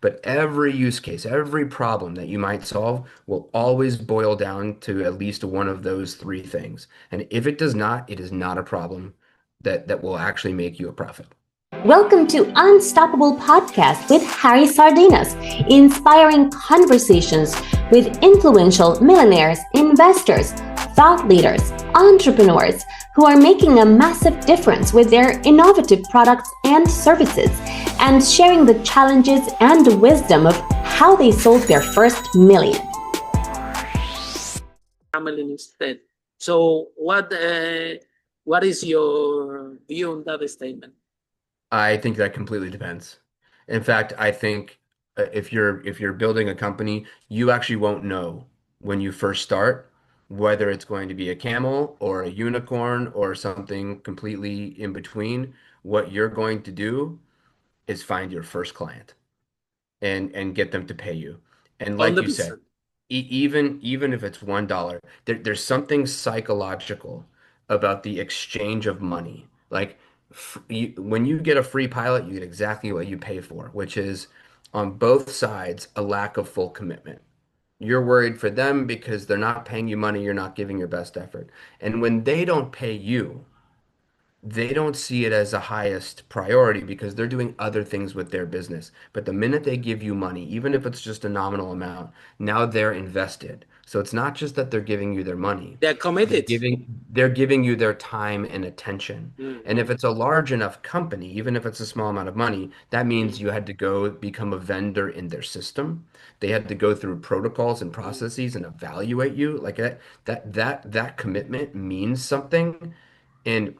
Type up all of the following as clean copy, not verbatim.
But every use case, every problem that you might solve will always boil down to at least one of those three things. And if it does not, it is not a problem that will actually make you a profit. Welcome to Unstoppable Podcast with Harry Sardinas, inspiring conversations with influential millionaires, investors, thought leaders, entrepreneurs who are making a massive difference with their innovative products and services, and sharing the challenges and wisdom of how they sold their first million. Camel instead. So what is your view on that statement? I think that completely depends. In fact, I think if you're building a company, you actually won't know when you first start whether it's going to be a camel or a unicorn or something completely in between. What you're going to do is find your first client and get them to pay you. And like you said, 100%. even if it's $1, there's something psychological about the exchange of money. Like when you get a free pilot, you get exactly what you pay for, which is on both sides a lack of full commitment. You're worried for them because they're not paying you money, you're not giving your best effort. And when they don't pay you, they don't see it as a highest priority because they're doing other things with their business. But the minute they give you money, even if it's just a nominal amount, now they're invested. So it's not just that they're giving you their money. They're They're committed. giving they're giving you their time and attention. And if Mhm. it's a large enough company, even if it's a small amount of money, that means you had to go become a vendor in their system. They had to go through protocols and processes and evaluate you. Like that commitment means something. And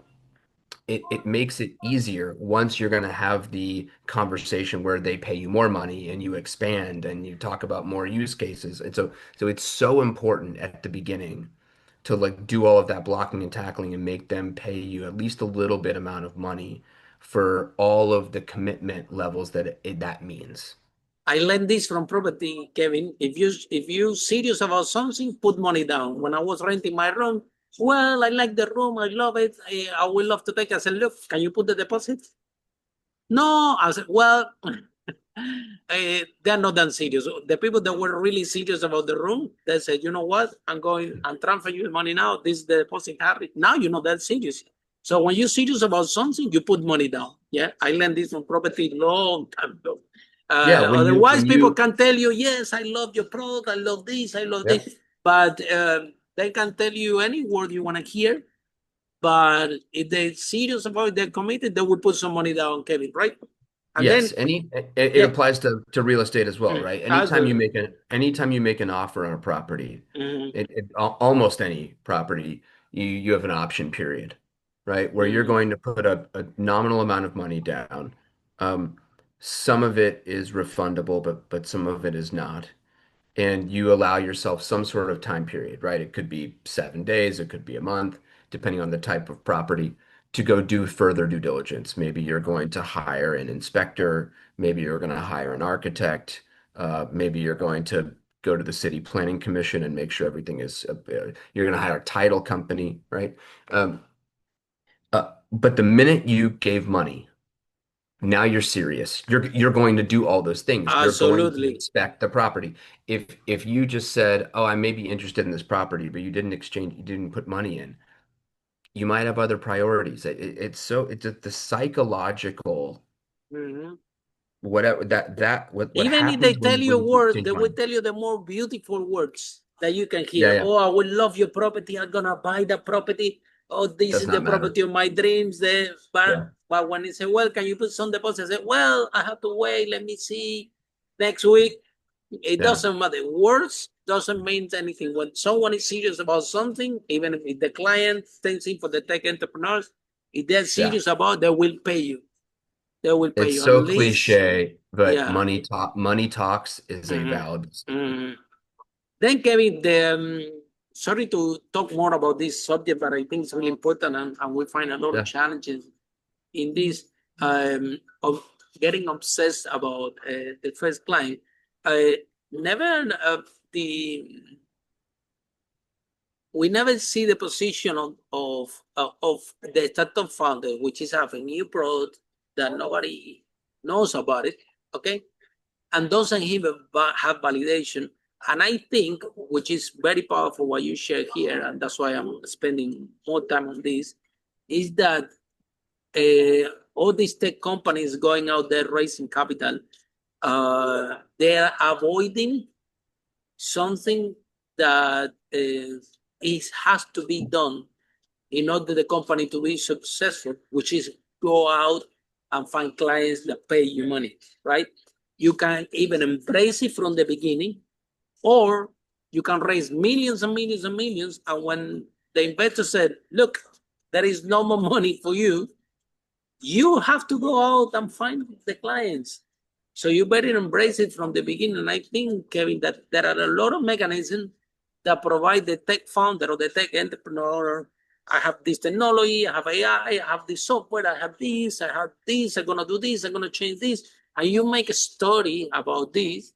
it makes it easier once you're going to have the conversation where they pay you more money and you expand and you talk about more use cases. And so it's so important at the beginning to like do all of that blocking and tackling and make them pay you at least a little bit amount of money for all of the commitment levels that means. I learned this from property, Kevin. If you serious about something, put money down. When I was renting my room, well, I like the room, I love it. I would love to take. I said, look, can you put the deposit? No, I said, well, they're not that serious. The people that were really serious about the room, they said, you know what? I'm transferring you the money now. This is the deposit, Harry. Now you know that's serious. So when you're serious about something, you put money down. Yeah, I learned this from property long time ago. Yeah, Otherwise, people can tell you, yes, I love your product, I love this, I love yeah. this, but they can tell you any word you want to hear. But if they're serious about it, they're committed, they will put some money down, Kevin, right? And then, Yes, it yeah, applies to real estate as well, right? absolutely. Anytime you make an offer on a property, Mhm, almost any property, you have an option period, right? Where you're mhm. going to put a nominal amount of money down. Um, some of it is refundable, but some of it is not, and you allow yourself some sort of time period, right? It could be 7 days, it could be a month, depending on the type of property, to go do further due diligence. Maybe you're going to hire an inspector, maybe you're going to hire an architect, maybe you're going to go to the city planning commission and make sure everything is, you're going to hire a title company, right? Um, but the minute you gave money, now you're serious. You're going to do all those things. You're going to Absolutely. inspect the property. If you just said, "Oh, I may be interested in this property," but you didn't put money in, you might have other priorities. It's just the psychological Mhm. whatever what Even if they happens tell you when you words, exchange they will money. tell you the more beautiful words that you can Yeah, hear. yeah, Oh, I will love your property. I'm gonna buy the property. Oh, this does is the not matter. property of my dreams. Yeah, But when they say, well, can you put some deposit? I say, well, I have to wait. Let me see next week. It yeah, doesn't matter. Words doesn't mean anything. When someone is serious about something, even if the client thinks in for the tech entrepreneurs, if they're yeah. serious about, they will pay you. They will pay It's you at so least. cliche, but Yeah. money talks is a Mhm. valid statement. Mhm. Then, Kevin, sorry to talk more about this subject, but I think it's really important, and we find a lot of Yeah. challenges in this of getting obsessed about the first client. Never the we never see the position of the startup founder, which is have a new product that nobody knows about it. Okay, and doesn't even have validation. And I think, which is very powerful what you share here, and that's why I'm spending more time on this, is that all these tech companies going out there raising capital, they're avoiding something that has to be done in order the company to be successful, which is go out and find clients that pay you money, right? You can even embrace it from the beginning, or you can raise millions and millions and millions. And when the investor said, look, there is no more money for you have to go out and find the clients. So you better embrace it from the beginning. And I think, Kevin, that there are a lot of mechanisms that provide the tech founder or the tech entrepreneur. I have this technology, I have AI, I have this software, I have this, I'm going to do this, I'm going to change this. And you make a story about this.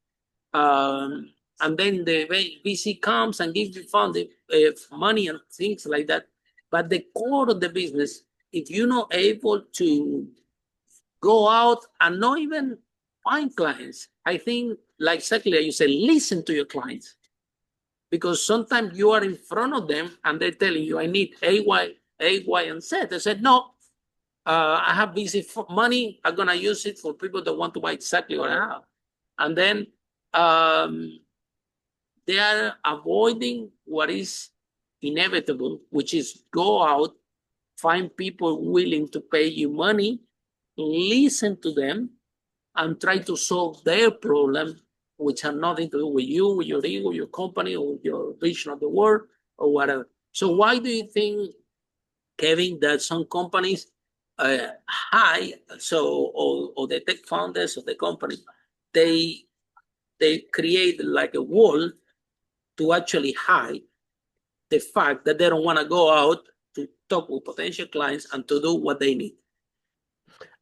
And then the VC comes and gives you funding, money and things like that. But the core of the business, if you're not able to go out and not even find clients, I think, like exactly like you said, listen to your clients. Because sometimes you are in front of them and they're telling you, I need A, Y, and Z. They said, no, I have VC money. I'm going to use it for people that want to buy exactly what I have. And then they are avoiding what is inevitable, which is go out, find people willing to pay you money, listen to them, and try to solve their problem, which have nothing to do with you, with your ego, your company, or your vision of the world, or whatever. So why do you think, Kevin, that some companies high, so or the tech founders of the company, they they create like a wall to actually hide the fact that they don't want to go out to talk with potential clients and to do what they need.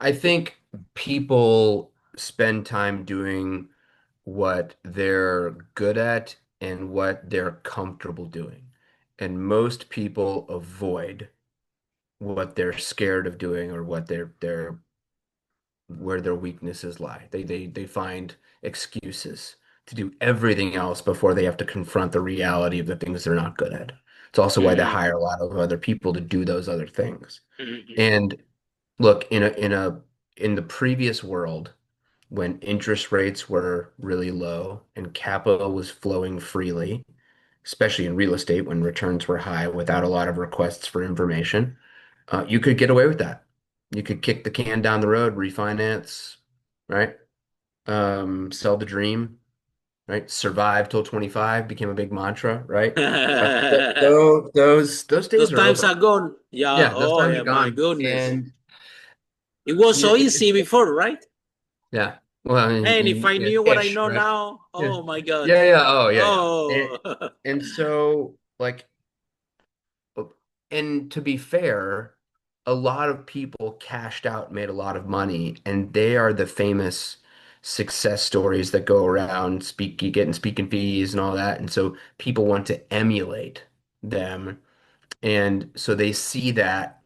I think people spend time doing what they're good at and what they're comfortable doing. And most people avoid what they're scared of doing or what they're where their weaknesses lie. They find excuses to do everything else before they have to confront the reality of the things they're not good at. It's also why they Mm-hmm. hire a lot of other people to do those other things. Mm-hmm. And look, in the previous world, when interest rates were really low and capital was flowing freely, especially in real estate when returns were high without a lot of requests for information, you could get away with that. You could kick the can down the road, refinance, right? Sell the dream, right? Survive till 25 became a big mantra, right? Those Those days are times over. are gone. Yeah. Yeah, those Oh, times yeah. are My gone. goodness. And It was you know, so easy it's before, right? yeah. Well, And if I knew what I ish, know right? now, Yeah. oh my God. Yeah, yeah. Oh, yeah, yeah. Oh. And so like and to be fair, a lot of people cashed out, made a lot of money, and they are the famous success stories that go around speak you getting speaking fees and all that. And so people want to emulate them. And so they see that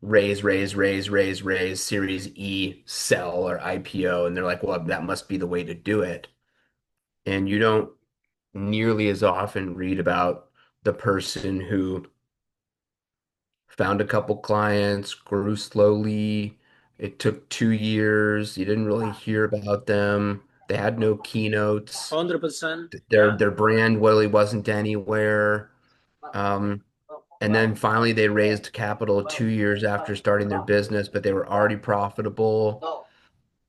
raise, Series E sell or IPO, and they're like, well, that must be the way to do it. And you don't nearly as often read about the person who found a couple clients, grew slowly. It took 2 years. You didn't really hear about them. They had no keynotes. 100%. Their Yeah. their brand really wasn't anywhere. Um, and then finally they raised capital 2 years after starting their business, but they were already profitable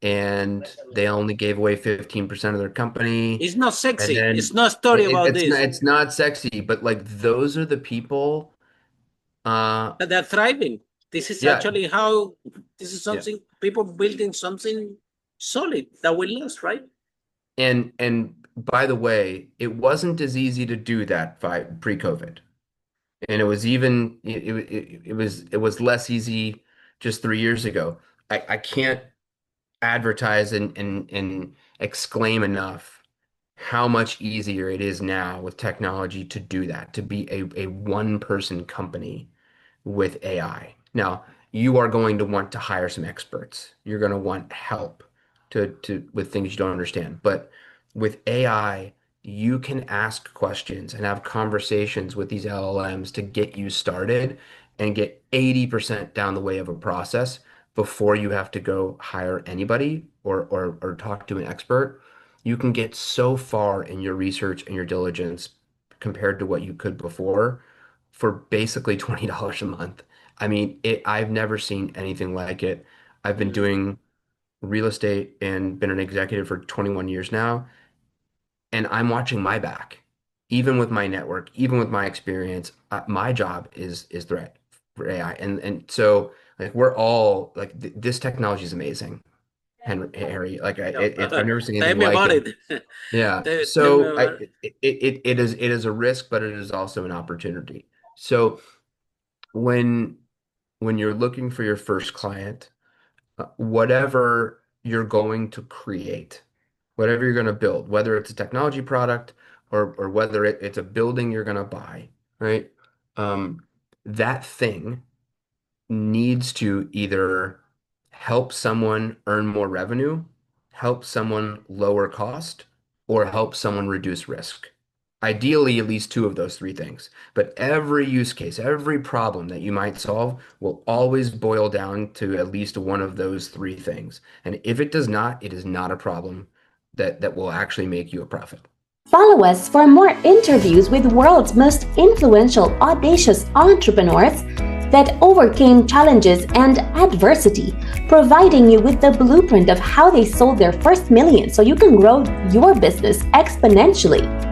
and they only gave away 15% of their company. It's not And sexy. It's then not a story about this. it's not sexy, but like those are the people That they're thriving. This is yeah, actually how this is yeah. something people building something solid that will last, right? And by the way, it wasn't as easy to do that pre-COVID. And it was even it was less easy just 3 years ago. I can't advertise and exclaim enough how much easier it is now with technology to do that, to be a one-person company with AI. Now, you are going to want to hire some experts. You're going to want help. to with things you don't understand. But with AI, you can ask questions and have conversations with these LLMs to get you started and get 80% down the way of a process before you have to go hire anybody or talk to an expert. You can get so far in your research and your diligence compared to what you could before for basically $20 a month. I mean, I've never seen anything like it. I've been Mm. doing real estate and been an executive for 21 years now, and I'm watching my back. Even with my network, even with my experience, my job is threat for AI. And so like we're all like this technology is amazing, Harry. Like I've never seen Tell anything me like about it. it. Yeah. Tell me So about it. it is a risk, but it is also an opportunity. So when you're looking for your first client, whatever you're going to create, whatever you're going to build, whether it's a technology product or whether it's a building you're going to buy, right? Um, that thing needs to either help someone earn more revenue, help someone lower cost, or help someone reduce risk. Ideally, at least two of those three things. But every use case, every problem that you might solve will always boil down to at least one of those three things. And if it does not, it is not a problem that will actually make you a profit. Follow us for more interviews with world's most influential, audacious entrepreneurs that overcame challenges and adversity, providing you with the blueprint of how they sold their first million so you can grow your business exponentially.